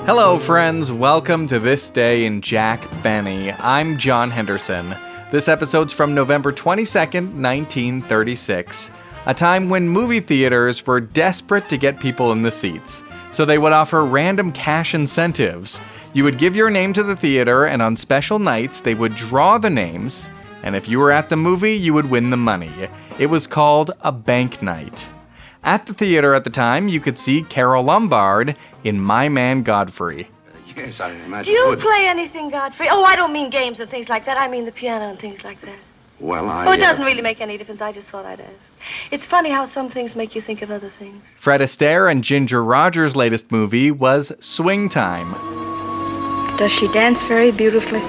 Hello, friends. Welcome to This Day in Jack Benny. I'm John Henderson. This episode's from November 22nd, 1936, a time when movie theaters were desperate to get people in the seats. So they would offer random cash incentives. You would give your name to the theater, and on special nights, they would draw the names, and if you were at the movie, you would win the money. It was called a bank night. At the theater at the time, you could see Carole Lombard in My Man Godfrey. Yes, I imagine. Do you play anything, Godfrey? Oh, I don't mean games and things like that. I mean the piano and things like that. Well, Oh, it doesn't really make any difference. I just thought I'd ask. It's funny how some things make you think of other things. Fred Astaire and Ginger Rogers' latest movie was Swing Time. Does she dance very beautifully?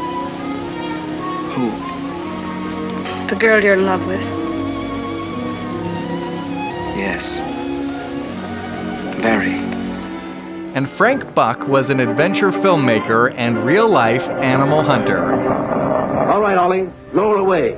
Who? The girl you're in love with. Yes. Very. And Frank Buck was an adventure filmmaker and real-life animal hunter. All right, Ollie, lower away.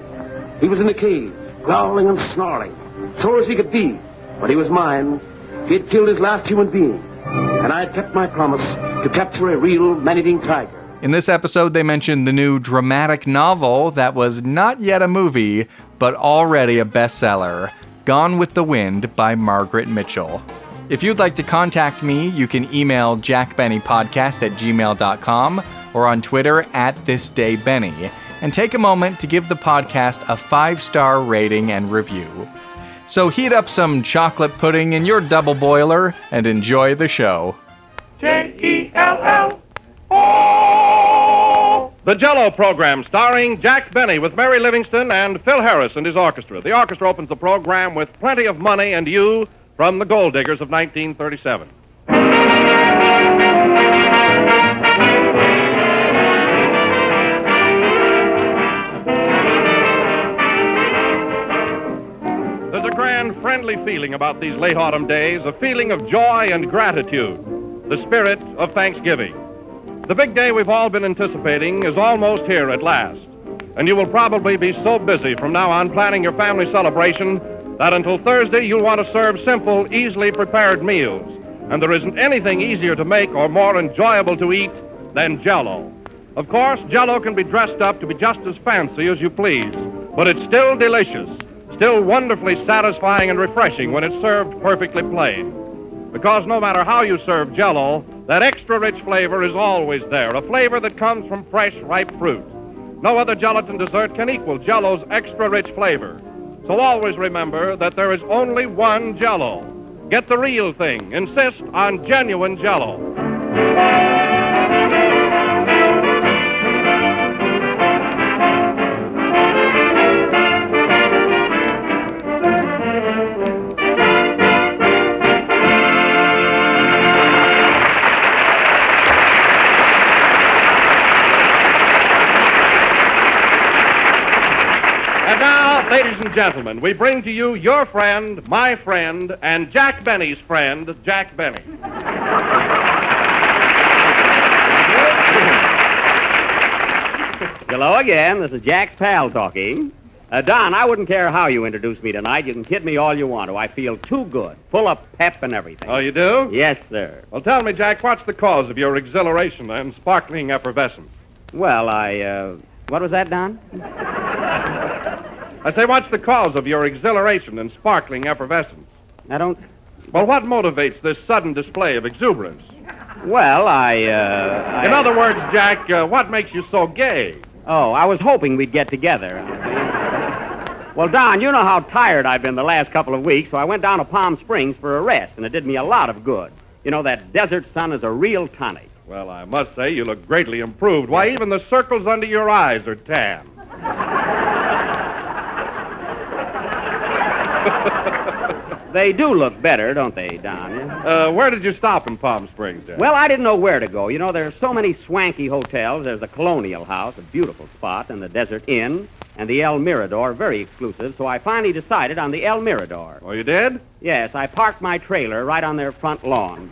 He was in the cave, growling and snarling, sore as he could be, but he was mine. He had killed his last human being, and I had kept my promise to capture a real man-eating tiger. In this episode, they mentioned the new dramatic novel that was not yet a movie, but already a bestseller, Gone with the Wind by Margaret Mitchell. If you'd like to contact me, you can email jackbennypodcast@gmail.com or on Twitter @thisdaybenny, and take a moment to give the podcast a 5-star rating and review. So heat up some chocolate pudding in your double boiler and enjoy the show. J-E-L-L-O. The Jell-O program starring Jack Benny with Mary Livingstone and Phil Harris and his orchestra. The orchestra opens the program with Plenty of Money and You from the Gold Diggers of 1937. There's a grand, friendly feeling about these late autumn days, a feeling of joy and gratitude, the spirit of Thanksgiving. The big day we've all been anticipating is almost here at last, and you will probably be so busy from now on planning your family celebration that until Thursday you'll want to serve simple, easily prepared meals, and there isn't anything easier to make or more enjoyable to eat than Jell-O. Of course, Jell-O can be dressed up to be just as fancy as you please, but it's still delicious, still wonderfully satisfying and refreshing when it's served perfectly plain. Because no matter how you serve Jell-O, that extra rich flavor is always there, a flavor that comes from fresh, ripe fruit. No other gelatin dessert can equal Jell-O's extra rich flavor. So always remember that there is only one Jell-O. Get the real thing. Insist on genuine Jell-O. And now, ladies and gentlemen, we bring to you your friend, my friend, and Jack Benny's friend, Jack Benny. Hello again. This is Jack's pal talking. Don, I wouldn't care how you introduce me tonight. You can kid me all you want to. I feel too good, full of pep and everything. Oh, you do? Yes, sir. Well, tell me, Jack, what's the cause of your exhilaration and sparkling effervescence? Well, what was that, Don? I say, what's the cause of your exhilaration and sparkling effervescence? I don't... Well, what motivates this sudden display of exuberance? Well, In other words, Jack, what makes you so gay? Oh, I was hoping we'd get together. Well, Don, you know how tired I've been the last couple of weeks, so I went down to Palm Springs for a rest, and it did me a lot of good. You know, that desert sun is a real tonic. Well, I must say you look greatly improved. Why, even the circles under your eyes are tan. They do look better, don't they, Don? Where did you stop in Palm Springs, Jack? Well, I didn't know where to go. You know, there are so many swanky hotels. There's the Colonial House, a beautiful spot, and the Desert Inn, and the El Mirador, very exclusive, so I finally decided on the El Mirador. Oh, you did? Yes, I parked my trailer right on their front lawn.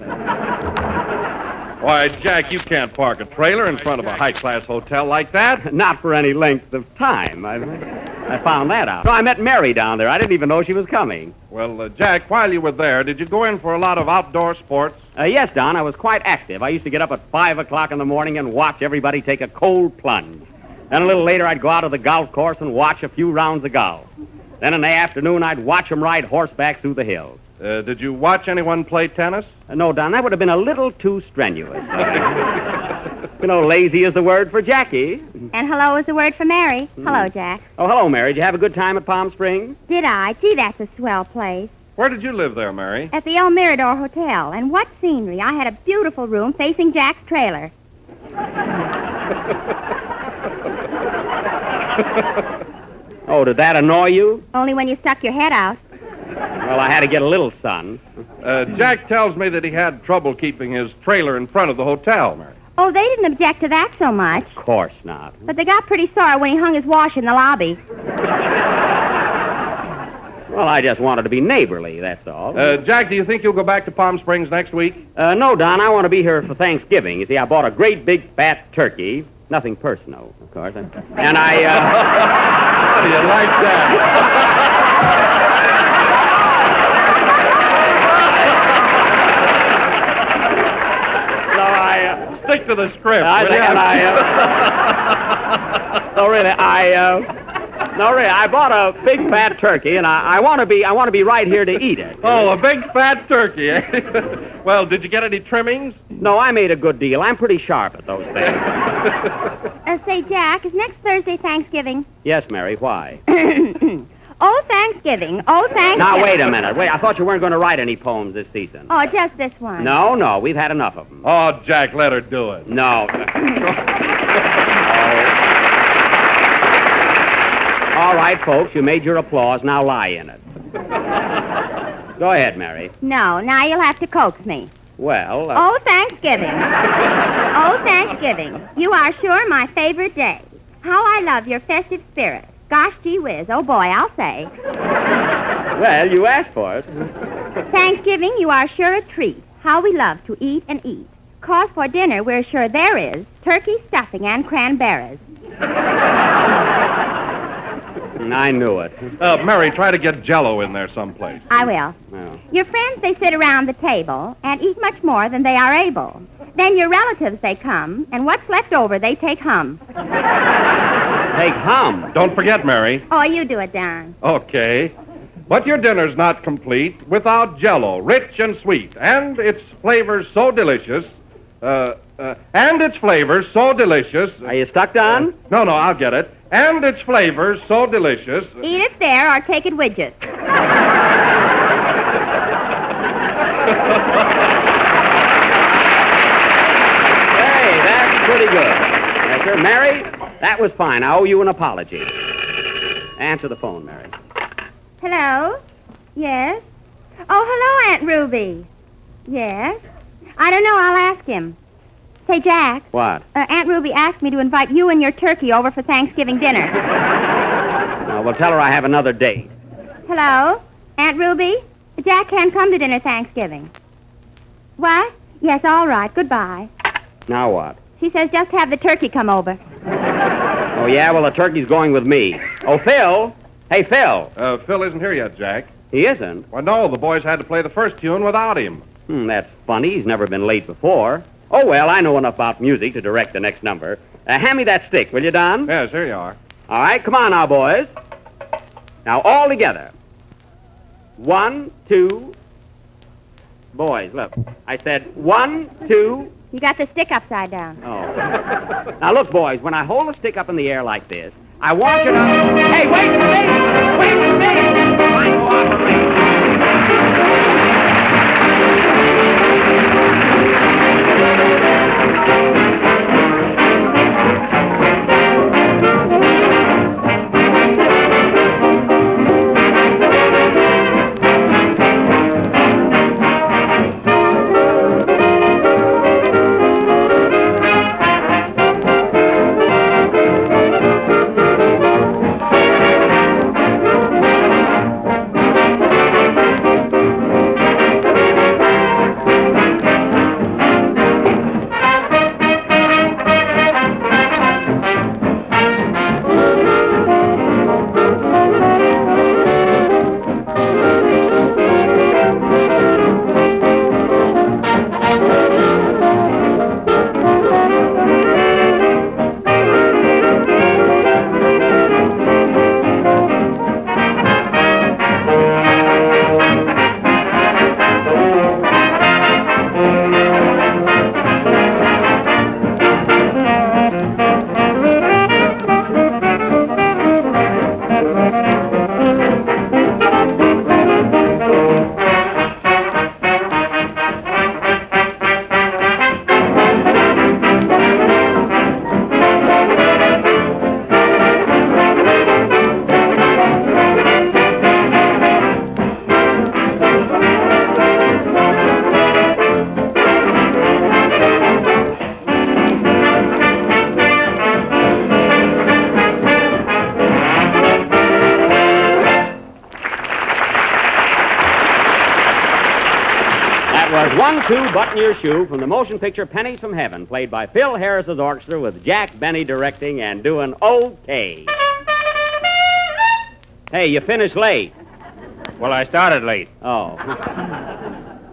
Why, Jack, you can't park a trailer in front of a high-class hotel like that. Not for any length of time. I found that out. So I met Mary down there. I didn't even know she was coming. Well, Jack, while you were there, did you go in for a lot of outdoor sports? Yes, Don, I was quite active. I used to get up at 5 o'clock in the morning and watch everybody take a cold plunge. Then a little later, I'd go out to the golf course and watch a few rounds of golf. Then in the afternoon, I'd watch them ride horseback through the hills. Did you watch anyone play tennis? No, Don, that would have been a little too strenuous. Lazy is the word for Jackie. And hello is the word for Mary. Hello, Jack. Oh, hello, Mary. Did you have a good time at Palm Springs? Did I? Gee, that's a swell place. Where did you live there, Mary? At the El Mirador Hotel. And what scenery. I had a beautiful room facing Jack's trailer. Oh, did that annoy you? Only when you stuck your head out. Well, I had to get a little sun. Jack tells me that he had trouble keeping his trailer in front of the hotel, Mary. Oh, they didn't object to that so much. Of course not. But they got pretty sore when he hung his wash in the lobby. Well, I just wanted to be neighborly, that's all. Jack, do you think you'll go back to Palm Springs next week? No, Don, I want to be here for Thanksgiving. You see, I bought a great big fat turkey. Nothing personal, of course. And I, How do you like that? Stick to the script. I bought a big fat turkey, and I want to be right here to eat it. Oh, a big fat turkey. Well, did you get any trimmings? No, I made a good deal. I'm pretty sharp at those things. Say, Jack, is next Thursday Thanksgiving? Yes, Mary. Why? Oh, Thanksgiving. Oh, Thanksgiving. Now, wait a minute. Wait, I thought you weren't going to write any poems this season. Oh, just this one. No, we've had enough of them. Oh, Jack, let her do it. No. All right, folks, you made your applause. Now lie in it. Go ahead, Mary. No, now you'll have to coax me. Well, Oh, Thanksgiving. Oh, Thanksgiving. You are sure my favorite day. How I love your festive spirit. Gosh, gee whiz. Oh, boy, I'll say. Well, you asked for it. Thanksgiving, you are sure a treat. How we love to eat and eat. 'Cause for dinner, we're sure there is turkey stuffing and cranberries. I knew it. Mary, try to get Jell-O in there someplace. I will. Well. Your friends, they sit around the table and eat much more than they are able. Then your relatives, they come, and what's left over, they take hum. Take hum. Don't forget, Mary. Oh, you do it, Don. Okay. But your dinner's not complete without Jell-O, rich and sweet, and its flavors so delicious. Are you stuck, Don? No, I'll get it. And its flavors so delicious. Eat it there or take it widget. Hey, that's pretty good. Yes, sir. Mary, that was fine. I owe you an apology. Answer the phone, Mary. Hello? Yes? Oh, hello, Aunt Ruby. Yes? I don't know. I'll ask him. Say, Jack. What? Aunt Ruby asked me to invite you and your turkey over for Thanksgiving dinner. Well, tell her I have another date. Hello? Aunt Ruby? Jack can't come to dinner Thanksgiving. What? Yes, all right. Goodbye. Now what? She says just have the turkey come over. Oh, yeah? Well, the turkey's going with me. Oh, Phil. Hey, Phil. Phil isn't here yet, Jack. He isn't? Well, no, the boys had to play the first tune without him. That's funny. He's never been late before. Oh, well, I know enough about music to direct the next number. Hand me that stick, will you, Don? Yes, here you are. All right, come on now, boys. Now, all together. 1, 2. Boys, look. I said 1, 2. You got the stick upside down. Oh. Now, look, boys, when I hold the stick up in the air like this, I want you to... Hey, wait for me! Wait for me! My cooperation. was 1-2 Button Your Shoe from the motion picture Pennies from Heaven, played by Phil Harris's orchestra with Jack Benny directing and doing okay. Hey, you finished late. Well, I started late. Oh.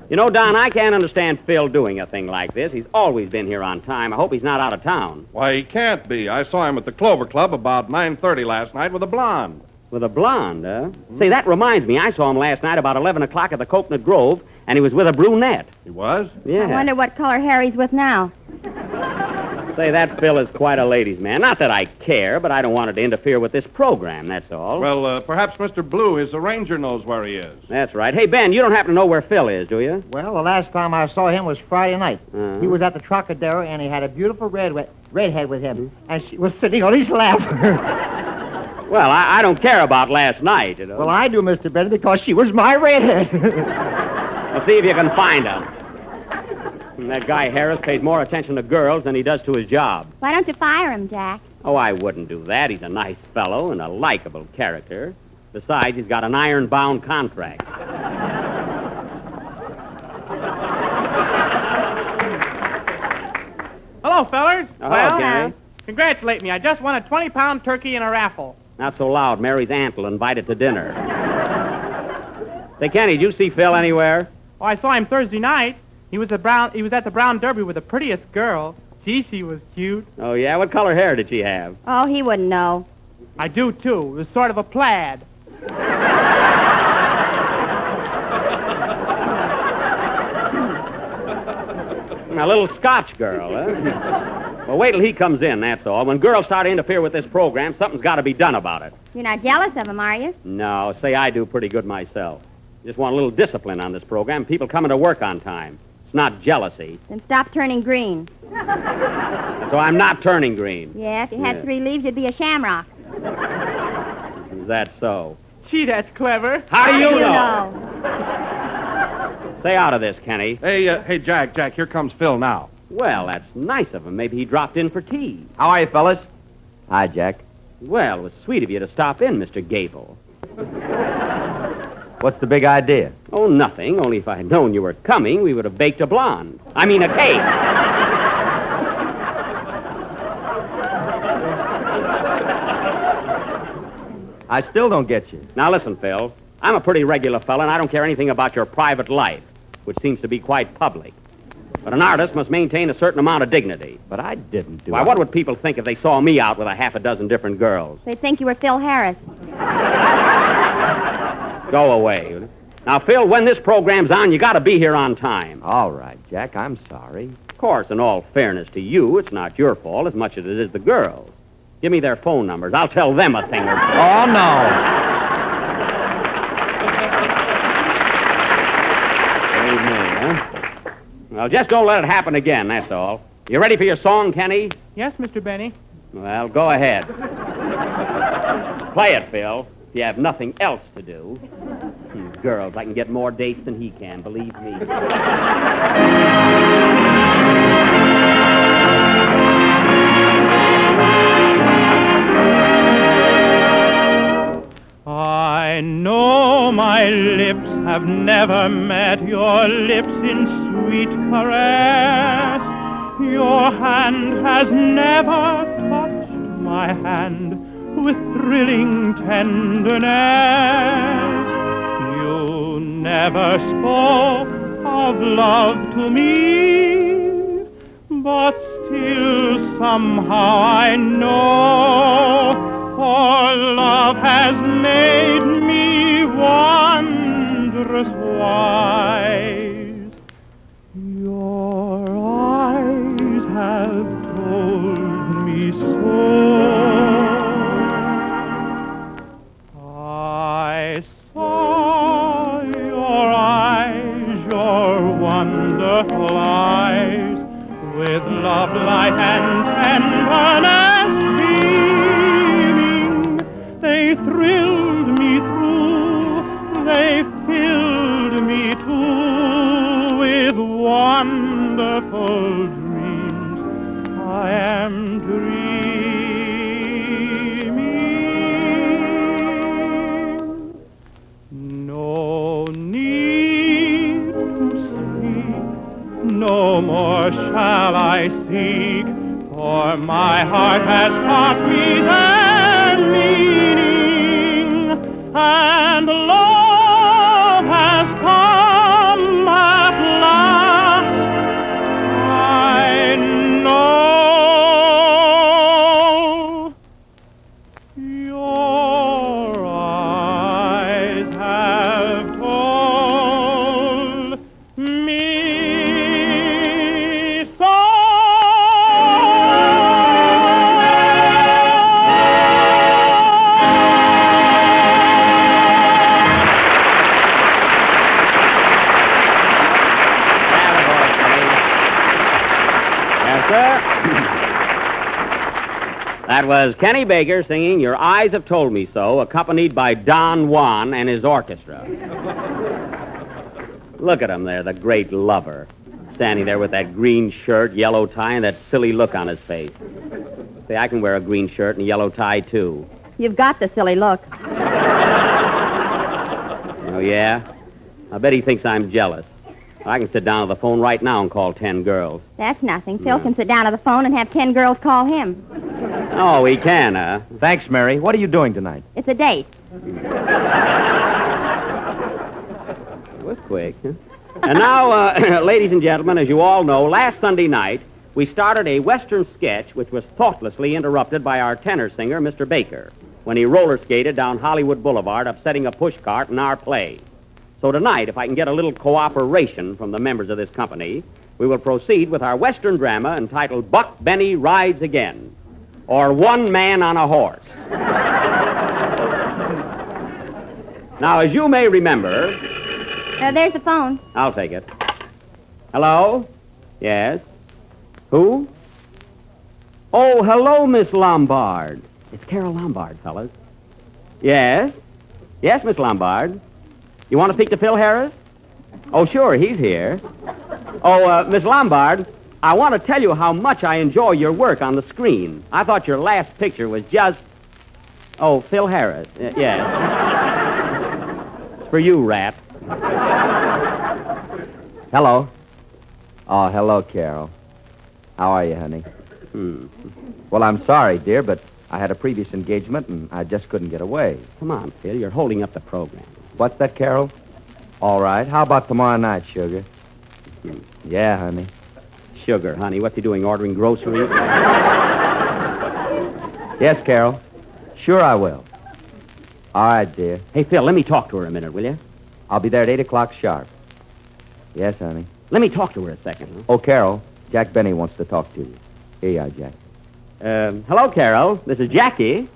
You know, Don, I can't understand Phil doing a thing like this. He's always been here on time. I hope he's not out of town. Why, he can't be. I saw him at the Clover Club about 9:30 last night with a blonde. With a blonde, huh? Say, that reminds me. I saw him last night about 11 o'clock at the Coconut Grove, and he was with a brunette. He was? Yeah. I wonder what color Harry's with now. Say, that Phil is quite a ladies' man. Not that I care, but I don't want it to interfere with this program, that's all. Well, perhaps Mr. Blue, his arranger, knows where he is. That's right. Hey, Ben, you don't happen to know where Phil is, do you? Well, the last time I saw him was Friday night. Uh-huh. He was at the Trocadero, and he had a beautiful redhead with him, and she was sitting on his lap. Well, I don't care about last night, you know. Well, I do, Mr. Bennett, because she was my redhead. Well, see if you can find her. And that guy Harris pays more attention to girls than he does to his job. Why don't you fire him, Jack? Oh, I wouldn't do that. He's a nice fellow and a likable character. Besides, he's got an iron-bound contract. Hello, fellers. Hello, Kenny. Congratulate me. I just won a 20-pound turkey in a raffle. Not so loud. Mary's aunt will invite it to dinner. Say, Kenny, did you see Phil anywhere? Oh, I saw him Thursday night. He was at the Brown Derby with the prettiest girl. Gee, she was cute. Oh, yeah? What color hair did she have? Oh, he wouldn't know. I do, too. It was sort of a plaid. A little Scotch girl, huh? Well, wait till he comes in, that's all. When girls start to interfere with this program, something's got to be done about it. You're not jealous of him, are you? No, say I do pretty good myself. Just want a little discipline on this program. People coming to work on time. It's not jealousy. Then stop turning green. So I'm not turning green. Yeah, if you had 3 leaves, you'd be a shamrock. Is that so? Gee, that's clever. How do you know? know? Stay out of this, Kenny. Hey, Jack, here comes Phil now. Well, that's nice of him. Maybe he dropped in for tea. How are you, fellas? Hi, Jack. Well, it was sweet of you to stop in, Mr. Gable. What's the big idea? Oh, nothing. Only if I had known you were coming, we would have baked a blonde. I mean, a cake. I still don't get you. Now, listen, Phil. I'm a pretty regular fella, and I don't care anything about your private life, which seems to be quite public. But an artist must maintain a certain amount of dignity. But I didn't do Why, what would people think if they saw me out with a half a dozen different girls? They'd think you were Phil Harris. Go away. Now, Phil, when this program's on, you got to be here on time. All right, Jack, I'm sorry. Of course, in all fairness to you, it's not your fault as much as it is the girls. Give me their phone numbers. I'll tell them a thing or two. Oh, no. Well, just don't let it happen again, that's all. You ready for your song, Kenny? Yes, Mr. Benny. Well, go ahead. Play it, Phil, if you have nothing else to do. Girls, I can get more dates than he can, believe me. I know my lips have never met your lips in sweet caress. Your hand has never touched my hand with thrilling tenderness. You never spoke of love to me, but still somehow I know. For love has made me wondrous wise. Your eyes have told me so. I saw your eyes, your wonderful eyes, with love, light, and tenderness beaming. They thrilled me through, they filled me too with wonderful dreams. I am dreaming. No need to speak I seek, for my heart has taught me their meaning, and love has come at last. I know your eyes have told me so. Yes, sir. That was Kenny Baker singing Your Eyes Have Told Me So, accompanied by Don Juan and his orchestra. Look at him there, the great lover, standing there with that green shirt, yellow tie, and that silly look on his face. See, I can wear a green shirt and a yellow tie, too. You've got the silly look. Oh, yeah? I bet he thinks I'm jealous. I can sit down at the phone right now and call 10 girls. That's nothing. Phil can sit down at the phone and have 10 girls call him. Oh, he can, huh? Thanks, Mary. What are you doing tonight? It's a date. It was quick, huh? And now, ladies and gentlemen, as you all know, last Sunday night, we started a Western sketch which was thoughtlessly interrupted by our tenor singer, Mr. Baker, when he roller skated down Hollywood Boulevard, upsetting a pushcart in our play. So tonight, if I can get a little cooperation from the members of this company, we will proceed with our Western drama entitled Buck Benny Rides Again, or One Man on a Horse. Now, as you may remember... There's the phone. I'll take it. Hello? Yes? Who? Oh, hello, Miss Lombard. It's Carole Lombard, fellas. Yes? Yes, Miss Lombard. You want to speak to Phil Harris? Oh, sure, he's here. Oh, Miss Lombard, I want to tell you how much I enjoy your work on the screen. I thought your last picture was just... Oh, Phil Harris. Yes. It's for you, Rat. Hello. Oh, hello, Carol. How are you, honey? Well, I'm sorry, dear, but I had a previous engagement, and I just couldn't get away. Come on, Phil, you're holding up the program. What's that, Carol? All right. How about tomorrow night, sugar? Yeah, honey. Sugar, honey. What's he doing, ordering groceries? Yes, Carol. Sure I will. All right, dear. Hey, Phil, let me talk to her a minute, will you? I'll be there at 8 o'clock sharp. Yes, honey. Let me talk to her a second. Huh? Oh, Carol, Jack Benny wants to talk to you. Here you are, Jack. Hello, Carol. This is Jackie.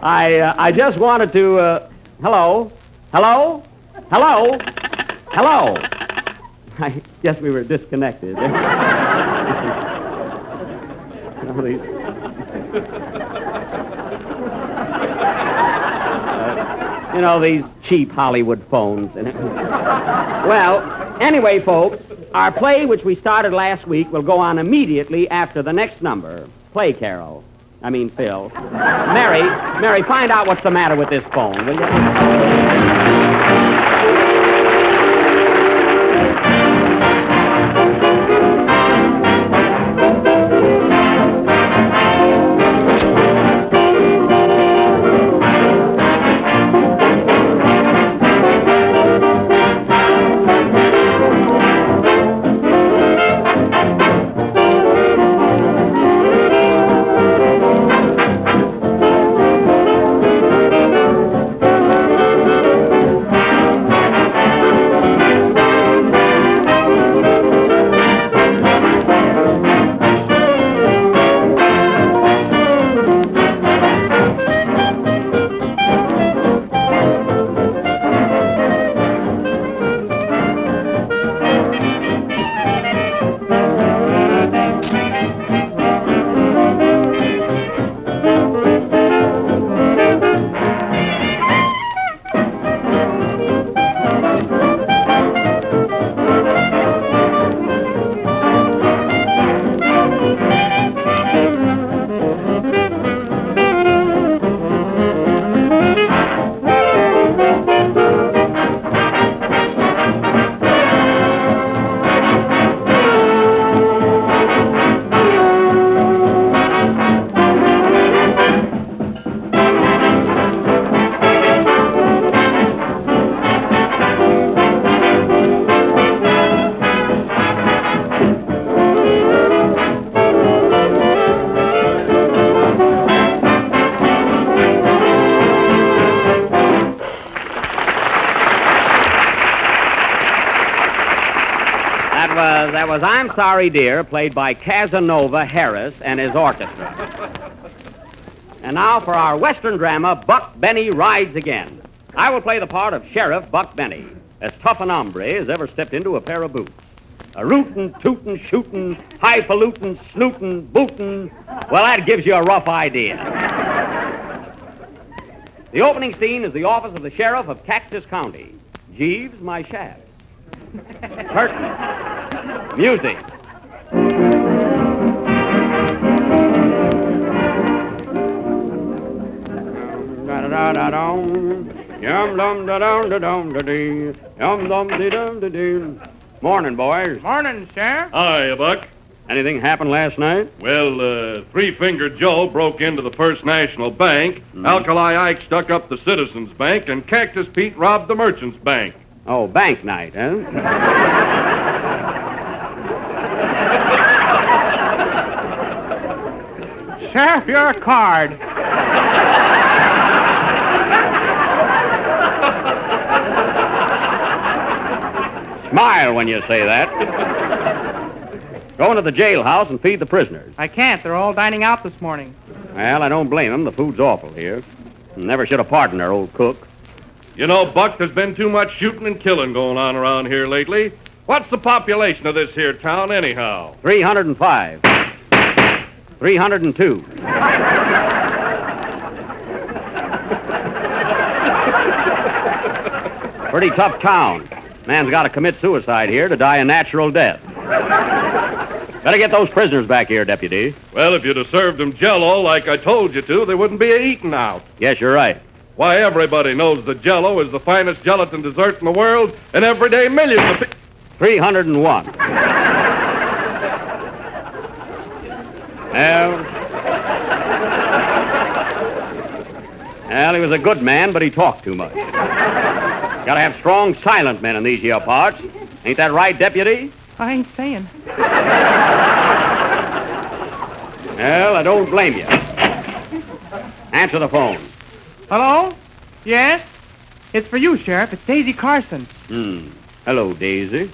I just wanted to, hello? Hello? Hello? Hello? I guess we were disconnected. These cheap Hollywood phones. Well, anyway, folks, our play, which we started last week, will go on immediately after the next number. Play, Carol. I mean, Phil. Mary, find out what's the matter with this phone, will you? was I'm Sorry Dear, played by Casanova Harris and his orchestra. And now for our Western drama, Buck Benny Rides Again. I will play the part of Sheriff Buck Benny, as tough an hombre as ever stepped into a pair of boots. A rootin', tootin', shootin', highfalutin', snootin', bootin'. Well, that gives you a rough idea. The opening scene is the office of the sheriff of Cactus County. Jeeves, my shaft. Curtain. Music. Morning, boys. Morning, Sheriff. Hiya, Buck. Anything happened last night? Well, Three-Fingered Joe broke into the First National Bank, Alkali Ike stuck up the Citizens Bank, and Cactus Pete robbed the Merchants Bank. Oh, bank night, huh? Sheriff, you're a card. Smile when you say that. Go into the jailhouse and feed the prisoners. I can't. They're all dining out this morning. Well, I don't blame them. The food's awful here. Never should have pardoned our old cook. You know, Buck, there's been too much shooting and killing going on around here lately. What's the population of this here town, anyhow? 305. 302. Pretty tough town. Man's got to commit suicide here to die a natural death. Better get those prisoners back here, Deputy. Well, if you'd have served them Jell-O like I told you to, they wouldn't be eating out. Yes, you're right. Why, everybody knows that Jell-O is the finest gelatin dessert in the world, and every day millions of people... 301. Well, he was a good man, but he talked too much. Gotta have strong, silent men in these here parts. Ain't that right, Deputy? I ain't saying. Well, I don't blame you. Answer the phone. Hello? Yes? It's for you, Sheriff. It's Daisy Carson. Hello, Daisy.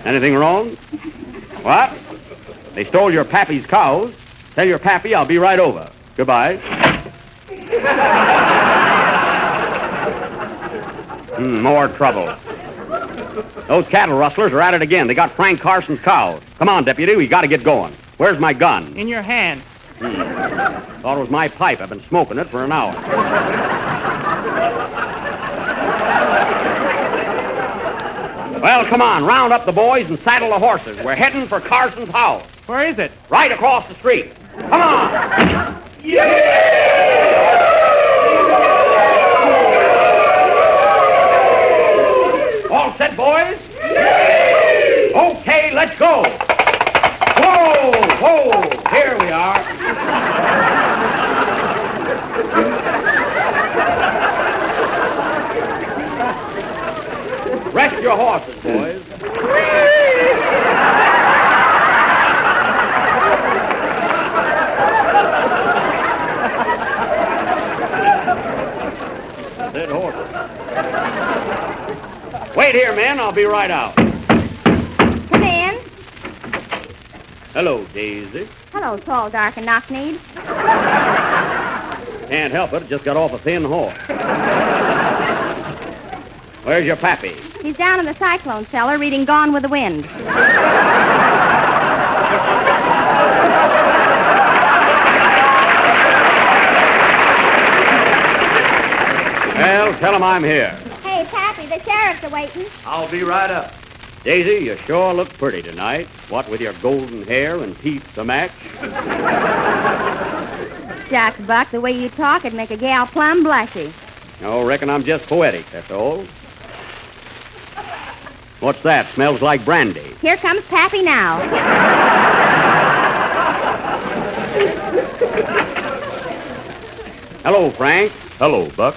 Anything wrong? What? They stole your pappy's cows. Tell your pappy I'll be right over. Goodbye. More trouble. Those cattle rustlers are at it again. They got Frank Carson's cows. Come on, Deputy. We got to get going. Where's my gun? In your hand. Thought it was my pipe. I've been smoking it for an hour. Well, come on. Round up the boys and saddle the horses. We're heading for Carson's house. Where is it? Right across the street. Come on. All set, boys? Okay, let's go. Whoa, whoa, here we are. Rest your horses, boys. Dead horses. Wait here, men. I'll be right out. Come in. Hello, Daisy. Hello, tall, dark, and knock-kneed. Can't help it. Just got off a thin horse. Where's your pappy? He's down in the cyclone cellar reading Gone with the Wind. Well, tell him I'm here. Hey, Pappy, the sheriff's a-waiting. I'll be right up. Daisy, you sure look pretty tonight. What with your golden hair and teeth to match? Shucks, Buck, the way you talk would make a gal plumb blushy. Oh, reckon I'm just poetic, that's all. What's that? Smells like brandy. Here comes Pappy now. Hello, Frank. Hello, Buck.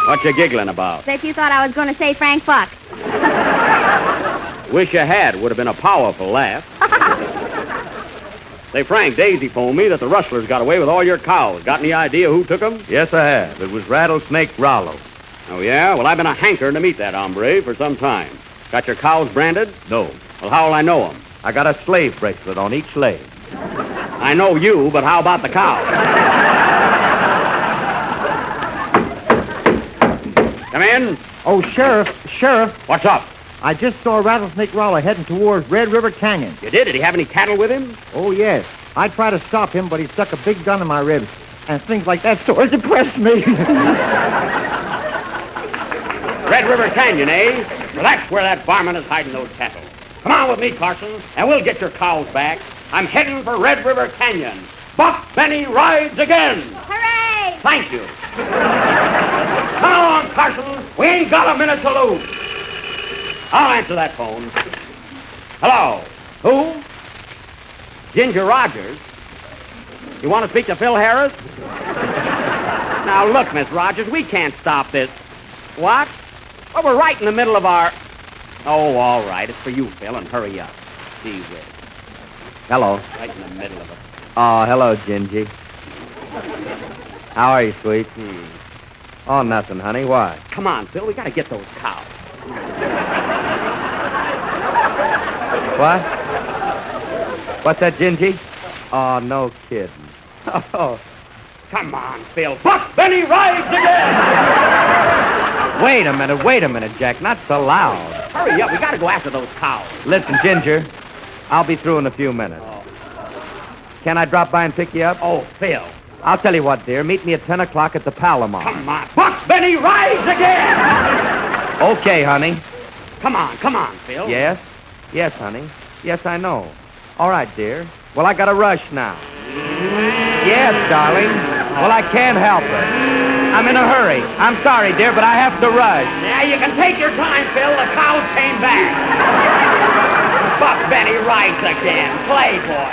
What you giggling about? Bet you thought I was going to say Frank Buck. Wish you had. Would have been a powerful laugh. Say, Frank, Daisy phoned me that the rustlers got away with all your cows. Got any idea who took them? Yes, I have. It was Rattlesnake Rollo. Oh, yeah? Well, I've been a hankering to meet that hombre for some time. Got your cows branded? No. Well, how'll I know them? I got a slave bracelet on each leg. I know you, but how about the cow? Come in. Oh, Sheriff. What's up? I just saw Rattlesnake Roller heading towards Red River Canyon. You did? Did he have any cattle with him? Oh, yes. I tried to stop him, but he stuck a big gun in my ribs. And things like that sort of depressed me. Red River Canyon, eh? Well, that's where that varmint is hiding those cattle. Come on with me, Carson, and we'll get your cows back. I'm heading for Red River Canyon. Buck Benny rides again. Hooray! Thank you. Come on, Carson. We ain't got a minute to lose. I'll answer that phone. Hello. Who? Ginger Rogers. You want to speak to Phil Harris? Now, look, Miss Rogers, we can't stop this. What? Well, we're right in the middle of our... Oh, all right. It's for you, Phil, and hurry up. Gee whiz. Hello. Right in the middle of it. Oh, hello, Gingy. How are you, sweet? Oh, nothing, honey. Why? Come on, Phil. We got to get those cows. What? What's that, Gingy? Oh, no kidding. Oh. Come on, Phil. Buck Benny rides again! Wait a minute, Jack. Not so loud. Hurry up. We got to go after those cows. Listen, Ginger. I'll be through in a few minutes. Oh. Can I drop by and pick you up? Oh, Phil. I'll tell you what, dear. Meet me at 10 o'clock at the Palomar. Come on. Buck Benny rides again! Okay, honey. Come on, Phil. Yes? Yes, honey. Yes, I know. All right, dear. Well, I got to rush now. Yes, darling. Well, I can't help it. I'm in a hurry. I'm sorry, dear, but I have to rush. Yeah, you can take your time, Phil. The cows came back. Buck Benny rides again. Playboy.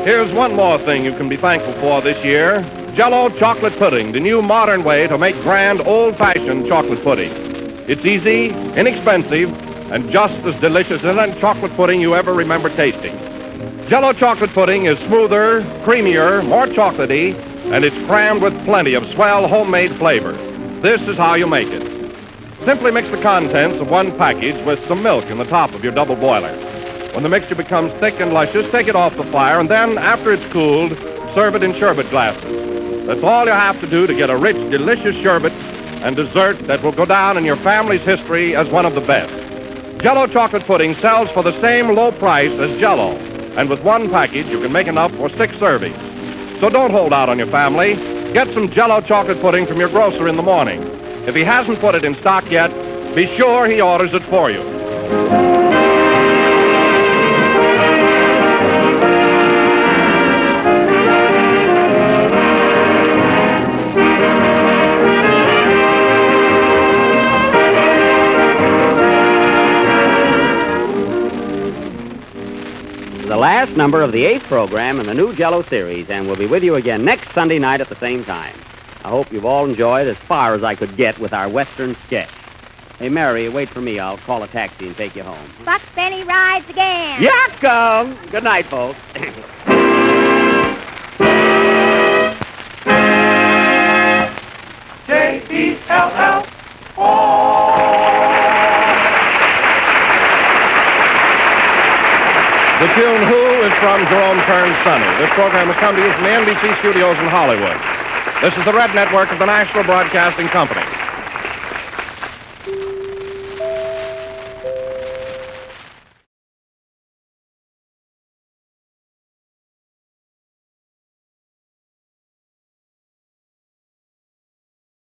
Here's one more thing you can be thankful for this year. Jell-O chocolate pudding, the new modern way to make grand, old-fashioned chocolate pudding. It's easy, inexpensive, and just as delicious as any chocolate pudding you ever remember tasting. Jell-O chocolate pudding is smoother, creamier, more chocolatey, and it's crammed with plenty of swell homemade flavor. This is how you make it. Simply mix the contents of one package with some milk in the top of your double boiler. When the mixture becomes thick and luscious, take it off the fire, and then, after it's cooled, serve it in sherbet glasses. That's all you have to do to get a rich, delicious sherbet and dessert that will go down in your family's history as one of the best. Jell-O chocolate pudding sells for the same low price as Jell-O, and with one package, you can make enough for 6 servings. So don't hold out on your family. Get some Jell-O chocolate pudding from your grocer in the morning. If he hasn't put it in stock yet, be sure he orders it for you. The last number of the 8th program in the new Jell-O series, and we'll be with you again next Sunday night at the same time. I hope you've all enjoyed as far as I could get with our Western sketch. Hey, Mary, wait for me. I'll call a taxi and take you home. Buck Benny rides again. Yeah, come. Good night, folks. The tune Who is from Jerome Kern's Sonny. This program has come to you from the NBC studios in Hollywood. This is the Red Network of the National Broadcasting Company.